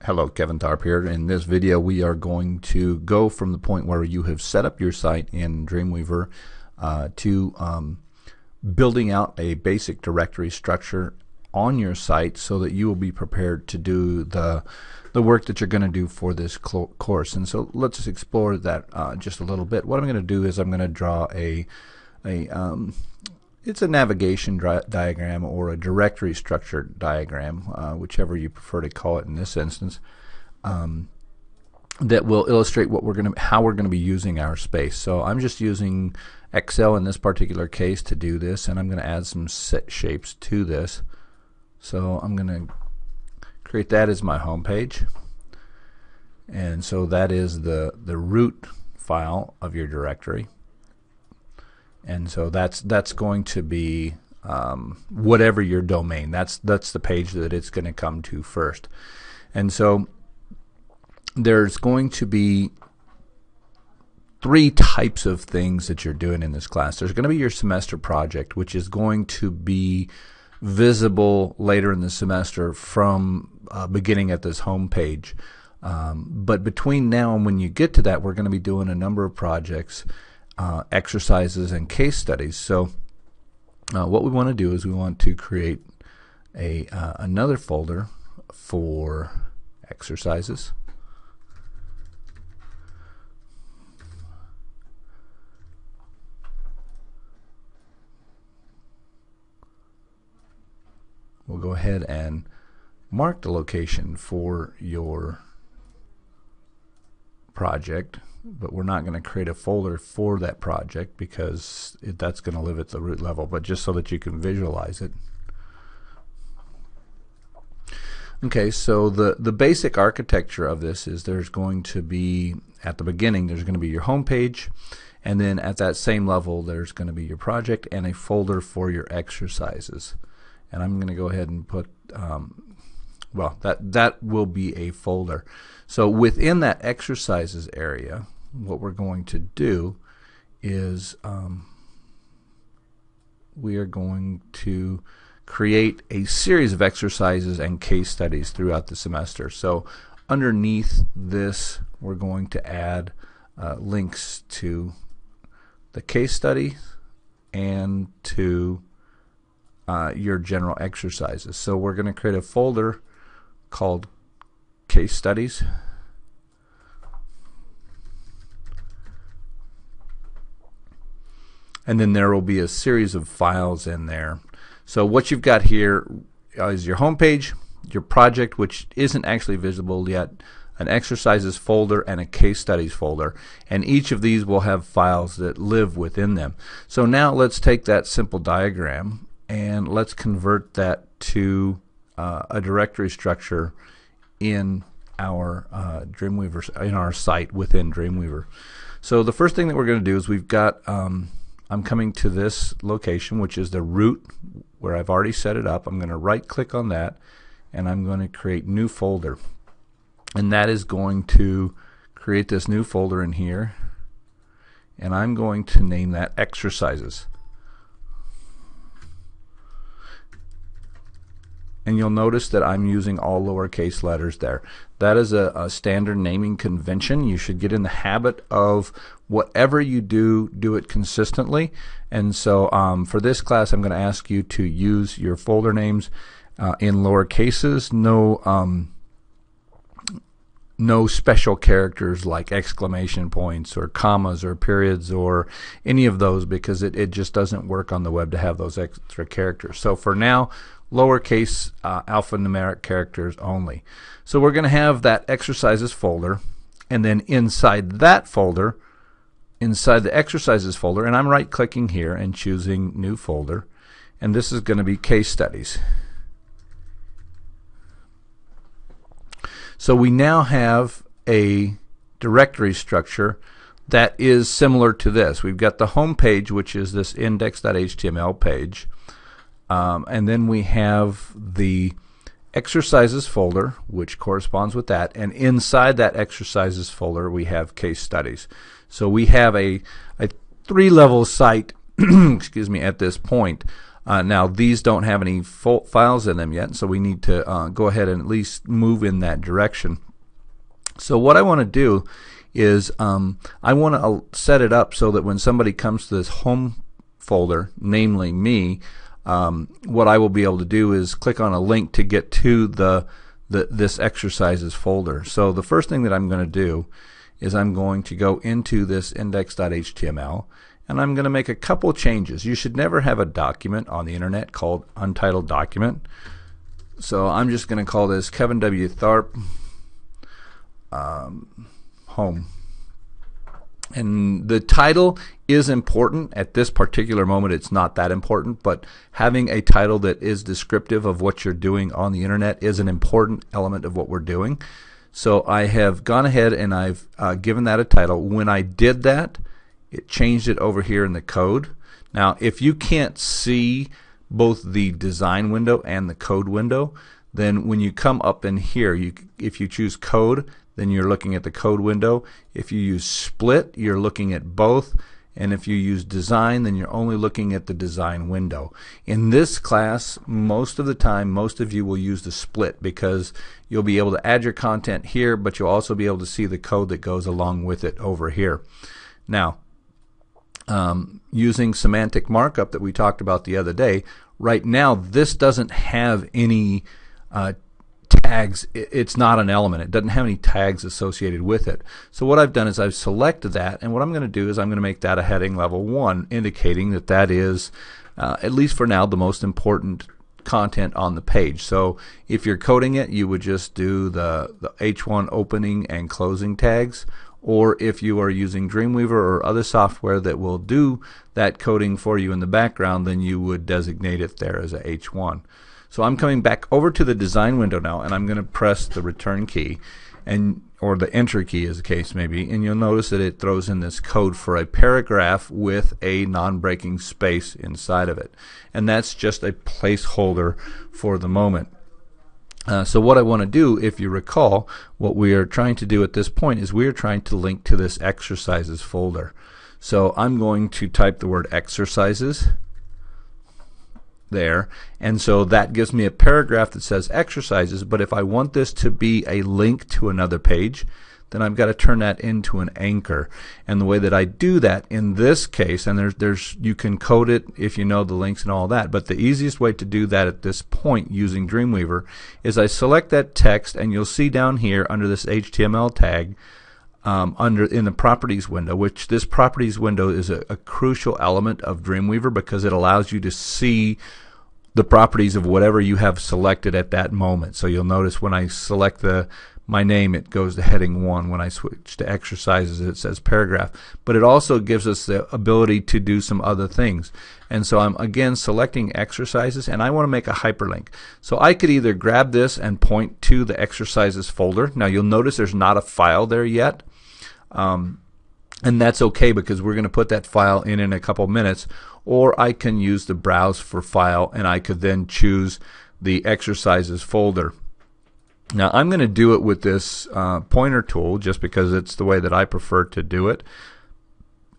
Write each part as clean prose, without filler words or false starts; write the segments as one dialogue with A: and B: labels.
A: Hello, Kevin Tharp here. In this video we are going to go from the point where you have set up your site in Dreamweaver to building out a basic directory structure on your site so that you will be prepared to do the work that you're going to do for this course. And so let's just explore that just a little bit. What I'm going to do is I'm going to draw it's a navigation diagram or a directory structure diagram, whichever you prefer to call it in this instance, that will illustrate how we're going to be using our space. So I'm just using Excel in this particular case to do this, and I'm going to add some set shapes to this. So I'm going to create that as my home page, and so that is the root file of your directory. And so that's going to be whatever your domain. That's the page that it's going to come to first. And so there's going to be three types of things that you're doing in this class. There's going to be your semester project, which is going to be visible later in the semester from beginning at this home page. But between now and when you get to that, we're going to be doing a number of projects, exercises and case studies. So what we want to do is we want to create another folder for exercises. We'll go ahead and mark the location for your project, but we're not going to create a folder for that project because that's going to live at the root level, but just so that you can visualize it. Okay, so the basic architecture of this is there's going to be, at the beginning, there's going to be your home page, and then at that same level there's going to be your project and a folder for your exercises. And I'm going to go ahead and put, well, that will be a folder. So within that exercises area, what we're going to do is we are going to create a series of exercises and case studies throughout the semester. So underneath this, we're going to add links to the case study and to your general exercises. So we're going to create a folder called case studies, and then there will be a series of files in there. So what you've got here is your home page, your project, which isn't actually visible yet, an exercises folder, and a case studies folder, and each of these will have files that live within them. So now let's take that simple diagram and let's convert that to a directory structure in our Dreamweaver, in our site within Dreamweaver. So the first thing that we're going to do is we've got, I'm coming to this location, which is the root where I've already set it up. I'm going to right click on that and I'm going to create new folder, and that is going to create this new folder in here, and I'm going to name that exercises. And you'll notice that I'm using all lowercase letters there. That is a standard naming convention. You should get in the habit of whatever you do it consistently. And so for this class, I'm going to ask you to use your folder names in lower cases. No special characters like exclamation points or commas or periods or any of those, because it just doesn't work on the web to have those extra characters. So for now, lowercase alphanumeric characters only. So we're going to have that exercises folder, and then inside that folder, inside the exercises folder, and I'm right clicking here and choosing new folder, and this is going to be case studies. So we now have a directory structure that is similar to this. We've got the home page, which is this index.html page. And then we have the exercises folder, which corresponds with that, and inside that exercises folder we have case studies. So we have a three-level site excuse me, at this point. Now these don't have any files in them yet, so we need to go ahead and at least move in that direction. So what I want to do is I want to set it up so that when somebody comes to this home folder, namely me, what I will be able to do is click on a link to get to this exercises folder. So the first thing that I'm going to do is I'm going to go into this index.html, and I'm going to make a couple changes. You should never have a document on the internet called untitled document. So I'm just going to call this Kevin W. Tharp home. And the title is important. At this particular moment it's not that important, but having a title that is descriptive of what you're doing on the internet is an important element of what we're doing. So I have gone ahead and I've given that a title. When I did that, it changed it over here in the code. Now if you can't see both the design window and the code window, then when you come up in here, if you choose code, then you're looking at the code window. If you use split, you're looking at both. And if you use design, then you're only looking at the design window. In this class, most of the time, most of you will use the split because you'll be able to add your content here, but you'll also be able to see the code that goes along with it over here. Now, using semantic markup that we talked about the other day, right now this doesn't have any tags. It's not an element. It doesn't have any tags associated with it. So what I've done is I've selected that, and what I'm going to do is I'm going to make that a heading level 1, indicating that that is, at least for now, the most important content on the page. So if you're coding it, you would just do the H1 opening and closing tags, or if you are using Dreamweaver or other software that will do that coding for you in the background, then you would designate it there as a H1. So I'm coming back over to the design window now, and I'm going to press the return key, or the enter key as the case may be, and you'll notice that it throws in this code for a paragraph with a non-breaking space inside of it. And that's just a placeholder for the moment. So what I want to do, if you recall, what we are trying to do at this point is we are trying to link to this exercises folder. So I'm going to type the word exercises there, and so that gives me a paragraph that says exercises. But if I want this to be a link to another page, then I've got to turn that into an anchor. And the way that I do that in this case, and there's you can code it if you know the links and all that, but the easiest way to do that at this point using Dreamweaver is I select that text, and you'll see down here under this HTML tag in the properties window, which this properties window is a crucial element of Dreamweaver because it allows you to see the properties of whatever you have selected at that moment. So you'll notice when I select my name, it goes to heading 1. When I switch to exercises, it says paragraph. But it also gives us the ability to do some other things. And so I'm again selecting exercises, and I want to make a hyperlink. So I could either grab this and point to the exercises folder. Now you'll notice there's not a file there yet. And that's okay because we're going to put that file in a couple minutes, or I can use the browse for file, and I could then choose the exercises folder. Now I'm going to do it with this pointer tool just because it's the way that I prefer to do it.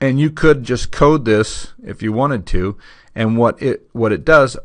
A: And you could just code this if you wanted to, and what it does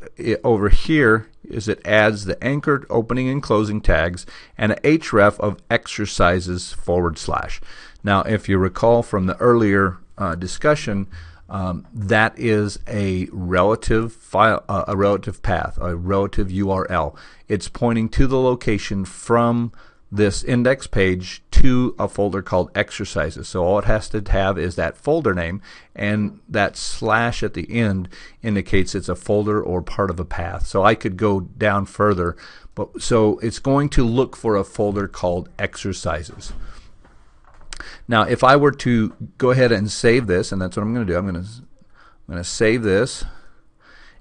A: over here is it adds the anchored opening and closing tags and a href of exercises /. Now if you recall from the earlier discussion, that is a relative file, a relative path, a relative URL. It's pointing to the location from this index page to a folder called exercises. So all it has to have is that folder name, and that / at the end indicates it's a folder or part of a path. So I could go down further, but so it's going to look for a folder called exercises. Now if I were to go ahead and save this, and that's what I'm going to do, I'm going to save this,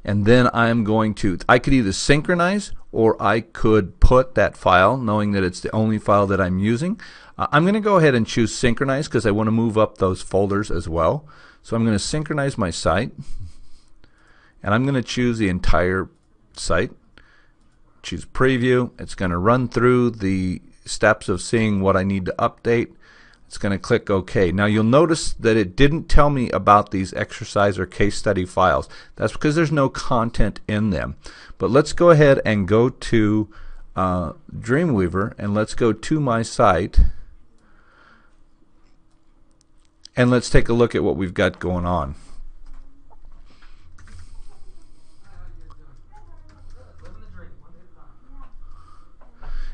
A: and then I could either synchronize or I could put that file, knowing that it's the only file that I'm using. I'm going to go ahead and choose synchronize because I want to move up those folders as well. So I'm going to synchronize my site, and I'm going to choose the entire site. Choose preview. It's going to run through the steps of seeing what I need to update. It's going to click OK. Now you'll notice that it didn't tell me about these exercise or case study files. That's because there's no content in them. But let's go ahead and go to Dreamweaver, and let's go to my site, and let's take a look at what we've got going on.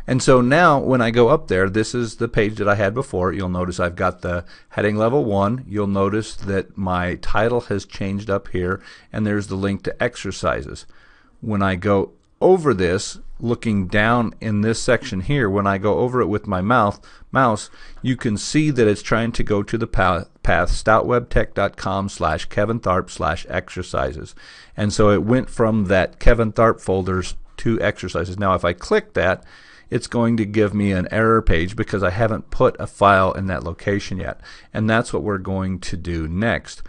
A: And so now when I go up there, this is the page that I had before. You'll notice I've got the heading level 1. You'll notice that my title has changed up here, and there's the link to exercises. When I go over this, looking down in this section here, when I go over it with my mouse, you can see that it's trying to go to the path stoutwebtech.com/KevinTharp/exercises. And so it went from that Kevin Tharp folders to exercises. Now if I click that, it's going to give me an error page because I haven't put a file in that location yet. And that's what we're going to do next.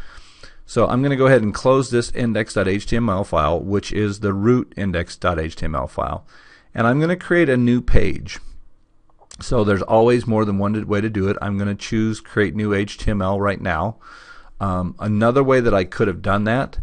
A: So I'm going to go ahead and close this index.html file, which is the root index.html file. And I'm going to create a new page. So there's always more than one way to do it. I'm going to choose create new HTML right now. Another way that I could have done that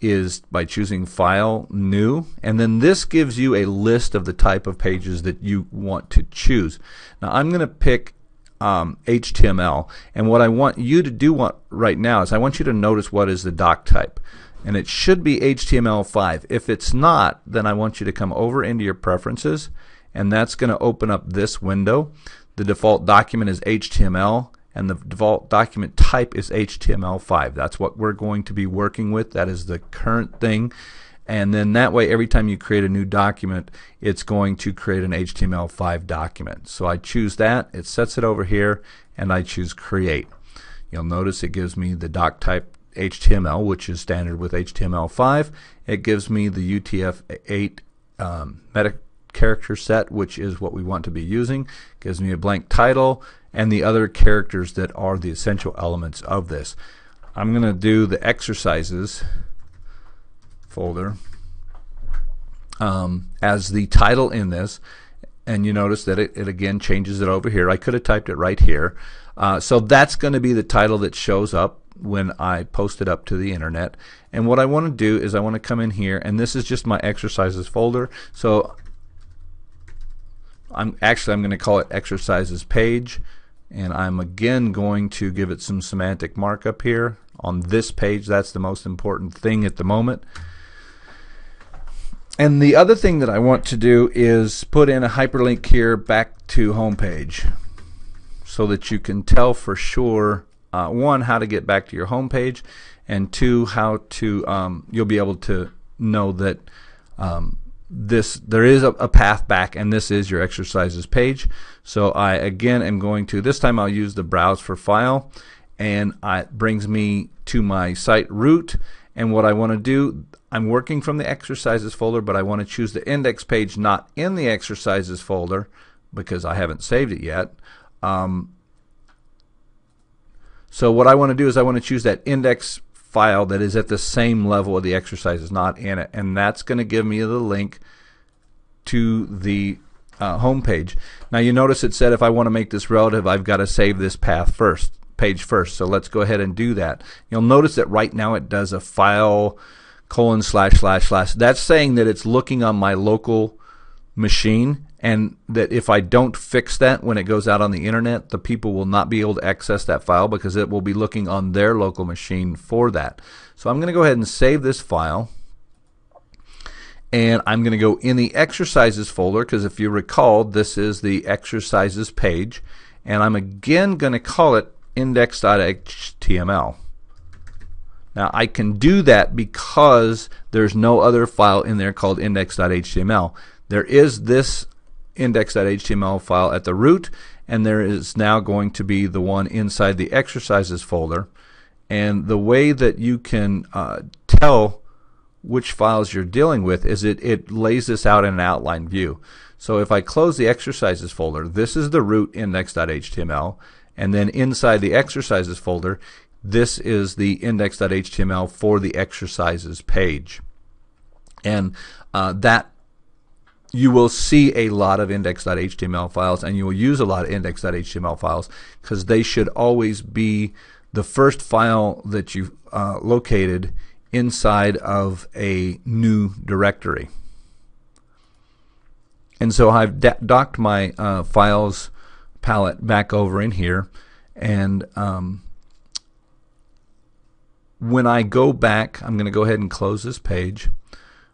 A: is by choosing File, New, and then this gives you a list of the type of pages that you want to choose. Now I'm going to pick HTML, and what I want you to do right now is I want you to notice what is the doc type, and it should be HTML5. If it's not, then I want you to come over into your preferences, and that's going to open up this window. The default document is HTML, and the default document type is HTML5. That's what we're going to be working with. That is the current thing. And then that way, every time you create a new document, it's going to create an HTML5 document. So I choose that, it sets it over here, and I choose create. You'll notice it gives me the doc type HTML, which is standard with HTML5. It gives me the UTF-8 meta character set, which is what we want to be using. It gives me a blank title and the other characters that are the essential elements of this. I'm going to do the exercises folder as the title in this, and you notice that it again changes it over here. I could have typed it right here. So that's going to be the title that shows up when I post it up to the internet. And what I want to do is I want to come in here, and this is just my exercises folder. So I'm going to call it exercises page, and I'm again going to give it some semantic markup here on this page. That's the most important thing at the moment. And the other thing that I want to do is put in a hyperlink here back to homepage so that you can tell for sure, one, how to get back to your homepage, and two, how to you'll be able to know that there is a path back, and this is your exercises page. So I again am going to, this time I'll use the browse for file, and it brings me to my site root. And what I want to do, I'm working from the exercises folder, but I want to choose the index page not in the exercises folder because I haven't saved it yet. So what I want to do is I want to choose that index file that is at the same level of the exercises, not in it, and that's going to give me the link to the home page. Now you notice it said if I want to make this relative, I've got to save this page first. So let's go ahead and do that. You'll notice that right now it does a file : // That's saying that it's looking on my local machine, and that if I don't fix that when it goes out on the internet, the people will not be able to access that file because it will be looking on their local machine for that. So I'm going to go ahead and save this file, and I'm going to go in the exercises folder, because if you recall, this is the exercises page, and I'm again going to call it index.html. Now I can do that because there's no other file in there called index.html. There is this index.html file at the root, and there is now going to be the one inside the exercises folder. And the way that you can tell which files you're dealing with is it lays this out in an outline view. So if I close the exercises folder, this is the root index.html, and then inside the exercises folder, this is the index.html for the exercises page. And that you will see a lot of index.html files, and you will use a lot of index.html files because they should always be the first file that you located inside of a new directory. And so I've docked my files palette back over in here, and when I go back, I'm going to go ahead and close this page.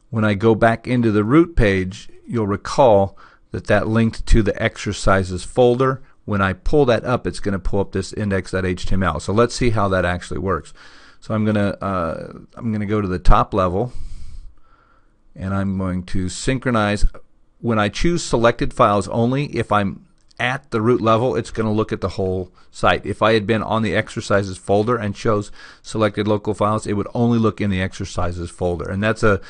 A: When I go back into the root page, you'll recall that that linked to the exercises folder. When I pull that up, it's going to pull up this index.html. So let's see how that actually works. So I'm going to go to the top level, and I'm going to synchronize. When I choose selected files only, if I'm at the root level, it's going to look at the whole site. If I had been on the exercises folder and chose selected local files, it would only look in the exercises folder. And that's a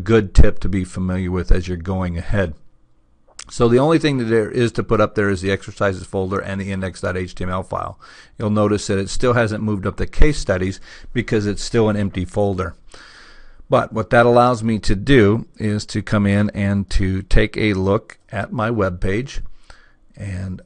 A: good tip to be familiar with as you're going ahead. So the only thing that there is to put up there is the exercises folder and the index.html file. You'll notice that it still hasn't moved up the case studies because it's still an empty folder. But what that allows me to do is to come in and to take a look at my web page, and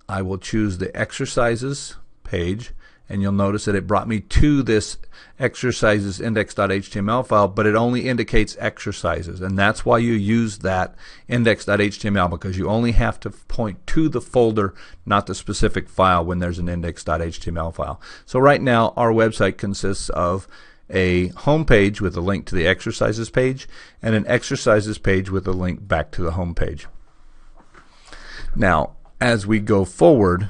A: I will choose the exercises page, and you'll notice that it brought me to this exercises index.html file, but it only indicates exercises, and that's why you use that index.html, because you only have to point to the folder, not the specific file, when there's an index.html file. So right now our website consists of a home page with a link to the exercises page and an exercises page with a link back to the home page. Now, as we go forward,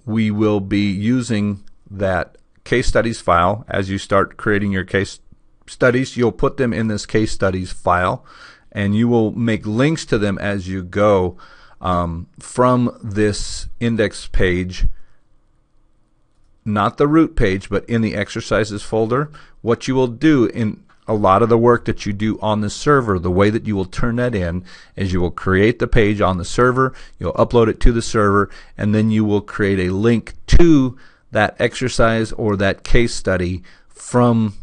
A: we will be using that case studies file. As you start creating your case studies, you'll put them in this case studies file, and you will make links to them as you go from this index page, not the root page, but in the exercises folder. What you will do in a lot of the work that you do on the server, the way that you will turn that in is you will create the page on the server, you'll upload it to the server, and then you will create a link to that exercise or that case study from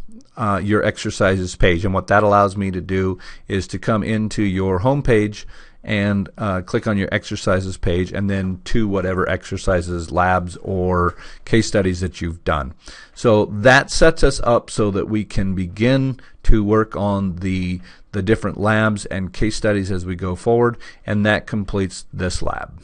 A: your exercises page. And what that allows me to do is to come into your home page and click on your exercises page, and then to whatever exercises, labs, or case studies that you've done. So that sets us up so that we can begin to work on the different labs and case studies as we go forward, and that completes this lab.